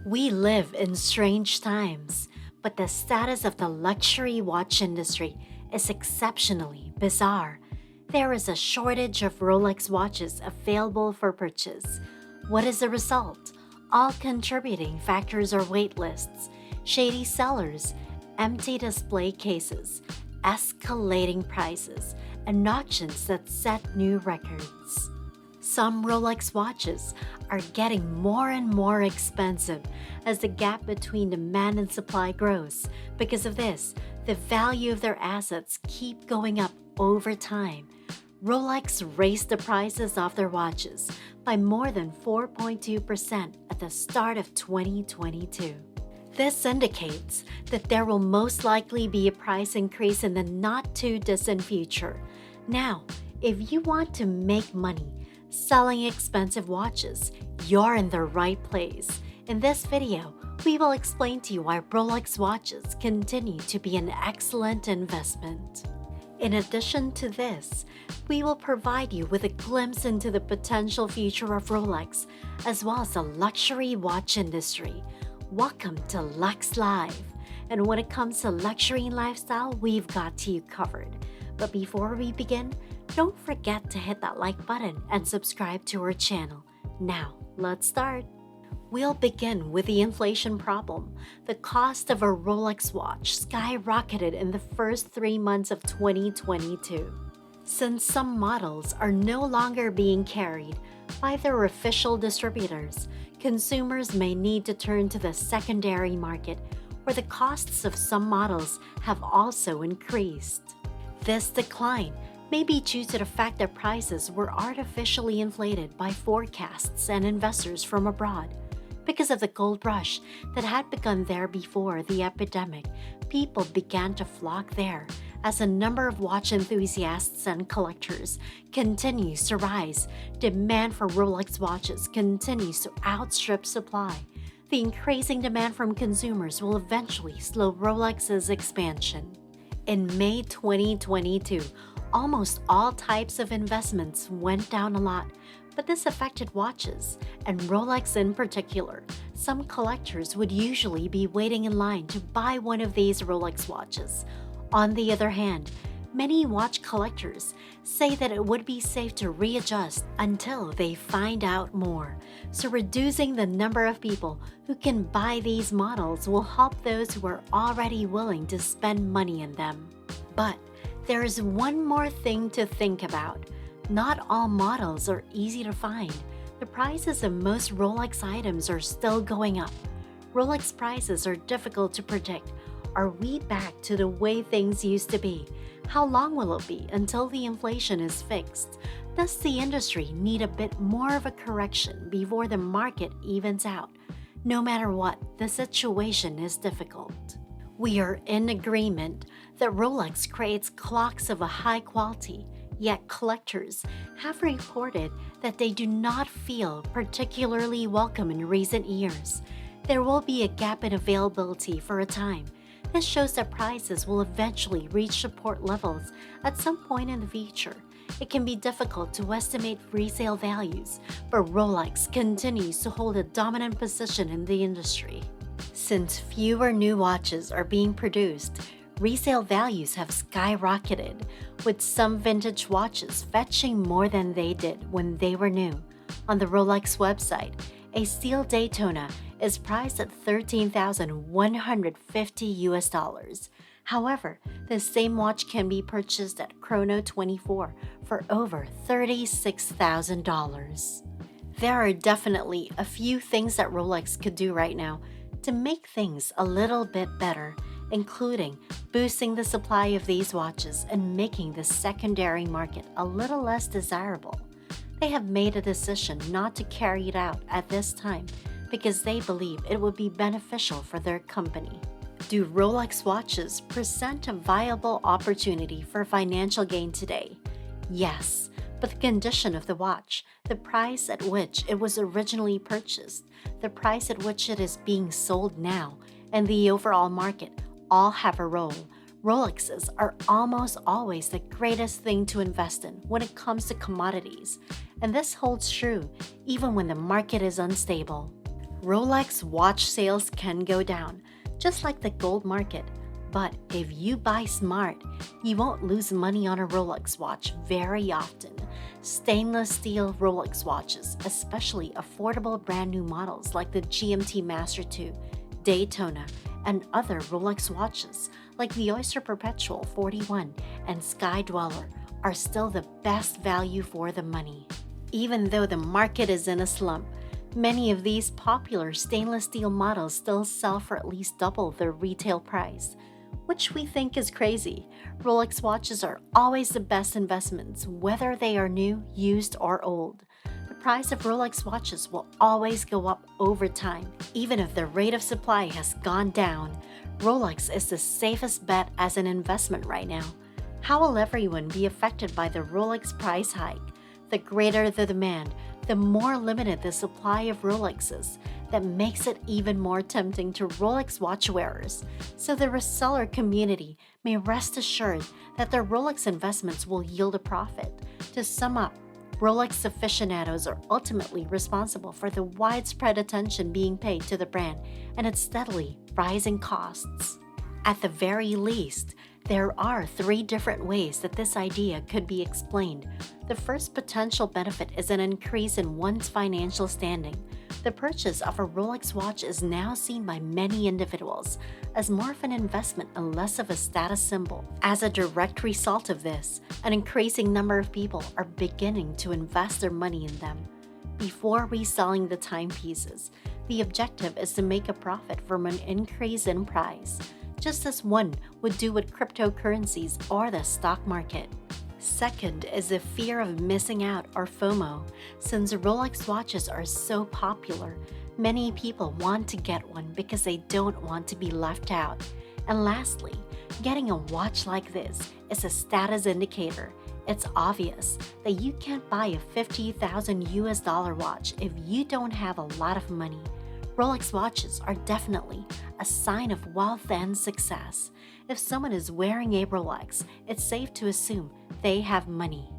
We live in strange times, but the status of the luxury watch industry is exceptionally bizarre. There is a shortage of Rolex watches available for purchase. What is the result? All contributing factors are wait lists, shady sellers, empty display cases, escalating prices, and auctions that set new records. Some Rolex watches are getting more and more expensive as the gap between demand and supply grows. Because of this, the value of their assets keep going up over time. Rolex raised the prices of their watches by more than 4.2% at the start of 2022. This indicates that there will most likely be a price increase in the not too distant future. Now, if you want to make money selling expensive watches, you're in the right place. In this video, we will explain to you why Rolex watches continue to be an excellent investment. In addition to this, we will provide you with a glimpse into the potential future of Rolex, as well as the luxury watch industry. Welcome to Lux Live. And when it comes to luxury and lifestyle, we've got you covered. But before we begin, don't forget to hit that like button and subscribe to our channel. Now, let's start. We'll begin with the inflation problem. The cost of a Rolex watch skyrocketed in the first 3 months of 2022. Since some models are no longer being carried by their official distributors, consumers may need to turn to the secondary market, where the costs of some models have also increased. This decline may be due to the fact that prices were artificially inflated by forecasts and investors from abroad. Because of the gold rush that had begun there before the epidemic, people began to flock there as the number of watch enthusiasts and collectors continues to rise. Demand for Rolex watches continues to outstrip supply. The increasing demand from consumers will eventually slow Rolex's expansion. In May 2022, almost all types of investments went down a lot, but this affected watches, and Rolex in particular. Some collectors would usually be waiting in line to buy one of these Rolex watches. On the other hand, many watch collectors say that it would be safe to readjust until they find out more. So reducing the number of people who can buy these models will help those who are already willing to spend money in them. But there is one more thing to think about. Not all models are easy to find. The prices of most Rolex items are still going up. Rolex prices are difficult to predict. Are we back to the way things used to be? How long will it be until the inflation is fixed? Does the industry need a bit more of a correction before the market evens out? No matter what, the situation is difficult. We are in agreement that Rolex creates clocks of a high quality, yet collectors have reported that they do not feel particularly welcome in recent years. There will be a gap in availability for a time. This shows that prices will eventually reach support levels at some point in the future. It can be difficult to estimate resale values, but Rolex continues to hold a dominant position in the industry. Since fewer new watches are being produced, resale values have skyrocketed, with some vintage watches fetching more than they did when they were new. On the Rolex website, a steel Daytona is priced at $13,150. However, the same watch can be purchased at Chrono 24 for over $36,000. There are definitely a few things that Rolex could do right now to make things a little bit better, including boosting the supply of these watches and making the secondary market a little less desirable. They have made a decision not to carry it out at this time because they believe it would be beneficial for their company. Do Rolex watches present a viable opportunity for financial gain today? Yes, but the condition of the watch, the price at which it was originally purchased, the price at which it is being sold now, and the overall market all have a role. Rolexes are almost always the greatest thing to invest in when it comes to commodities, and this holds true even when the market is unstable. Rolex watch sales can go down, just like the gold market. But if you buy smart, you won't lose money on a Rolex watch very often. Stainless steel Rolex watches, especially affordable brand new models like the GMT Master 2, Daytona, and other Rolex watches like the Oyster Perpetual 41 and Sky Dweller, are still the best value for the money. Even though the market is in a slump, many of these popular stainless steel models still sell for at least double their retail price, which we think is crazy. Rolex watches are always the best investments, whether they are new, used, or old. The price of Rolex watches will always go up over time. Even if the rate of supply has gone down, Rolex is the safest bet as an investment right now. How will everyone be affected by the Rolex price hike? The greater the demand, the more limited the supply of Rolexes. That makes it even more tempting to Rolex watch wearers. So the reseller community may rest assured that their Rolex investments will yield a profit. To sum up, Rolex aficionados are ultimately responsible for the widespread attention being paid to the brand and its steadily rising costs. At the very least, there are 3 different ways that this idea could be explained. The first potential benefit is an increase in one's financial standing. The purchase of a Rolex watch is now seen by many individuals as more of an investment and less of a status symbol. As a direct result of this, an increasing number of people are beginning to invest their money in them. Before reselling the timepieces, the objective is to make a profit from an increase in price, just as one would do with cryptocurrencies or the stock market. Second is the fear of missing out, or FOMO. Since Rolex watches are so popular, many people want to get one because they don't want to be left out. And lastly, getting a watch like this is a status indicator. It's obvious that you can't buy a $50,000 watch if you don't have a lot of money. Rolex watches are definitely a sign of wealth and success. If someone is wearing a Rolex, it's safe to assume they have money.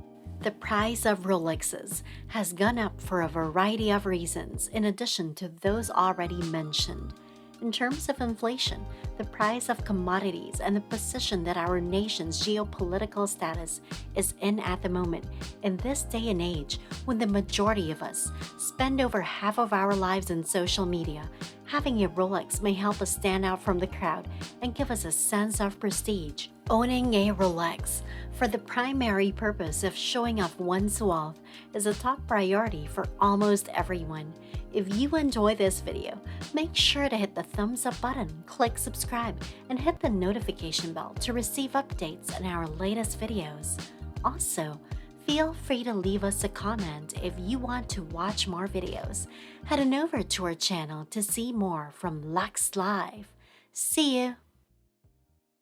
The price of Rolexes has gone up for a variety of reasons in addition to those already mentioned. In terms of inflation, the price of commodities, and the position that our nation's geopolitical status is in at the moment, in this day and age when the majority of us spend over half of our lives in social media, having a Rolex may help us stand out from the crowd and give us a sense of prestige. Owning a Rolex for the primary purpose of showing off one's wealth is a top priority for almost everyone. If you enjoy this video, make sure to hit the thumbs up button, click subscribe, and hit the notification bell to receive updates on our latest videos. Also, feel free to leave us a comment if you want to watch more videos. Head on over to our channel to see more from Lux Live. See you!